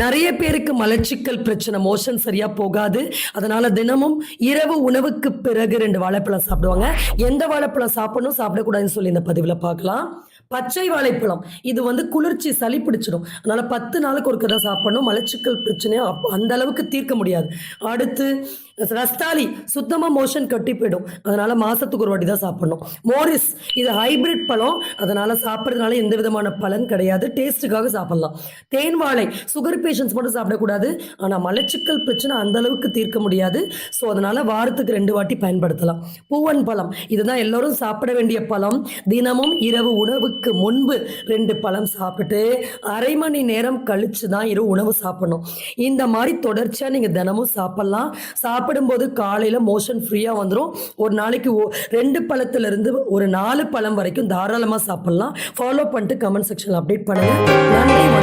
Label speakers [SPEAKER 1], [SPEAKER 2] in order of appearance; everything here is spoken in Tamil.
[SPEAKER 1] நிறைய பேருக்கு மலச்சிக்கல் பிரச்சனை, மோஷன் சரியா போகாது. அதனால தினமும் இரவு உணவுக்கு பிறகு 2 வாழைப்பழம் சாப்பிடுவாங்க. எந்த வாழைப்பழம் சாப்பிடணும், சாப்பிடக்கூடாதுன்னு சொல்லி இந்த பதிவுல பார்க்கலாம். பச்சை வாழைப்பழம். இது குளிர்ச்சி, சளி பிடிச்சிடும். அதனால 10 நாளுக்கு ஒருக்க தான் சாப்பிடணும். மலச்சிக்கல் பிரச்சனைய அந்த அளவுக்கு தீர்க்க முடியாது. அடுத்து ரஸ்தாளி, சுத்தமா மோஷன் கட்டி போயிடும். அதனால மாசத்துக்கு ஒரு வாட்டி தான் சாப்பிடணும். மோரிஸ், இது ஹைபிரிட் பழம். அதனால சாப்பிடுறதுனால எந்த விதமான பலன் கிடையாது. டேஸ்ட்டுக்காக சாப்பிடலாம். தேன் வாழை, சுகர் பேஷண்ட்ஸ் மட்டும் சாப்பிடக்கூடாது. ஆனா மலச்சிக்கல் பிரச்சனை அந்த அளவுக்கு தீர்க்க முடியாது. ஸோ அதனால வாரத்துக்கு 2 வாட்டி பயன்படுத்தலாம். பூவன் பழம், இதுதான் எல்லாரும் சாப்பிட வேண்டிய பழம். தினமும் இரவு உணவுக்கு முன்பு 2 பழம் சாப்பிட்டு அரை மணி நேரம் கழிச்சு தான் இரவு உணவு சாப்பிடணும். இந்த மாதிரி தொடர்ச்சியா நீங்க தினமும் சாப்பிடலாம். சாப்பிடும்போது காலையில மோஷன் ஃப்ரீயா வந்துடும். ஒரு நாளைக்கு 2 பழத்துல இருந்து ஒரு 4 பழம் வரைக்கும் தாராளமா சாப்பிடலாம். ஃபாலோ பண்ணிட்டு கமெண்ட் செக்ஷன்ல அப்டேட் பண்ணுங்க. நன்றி.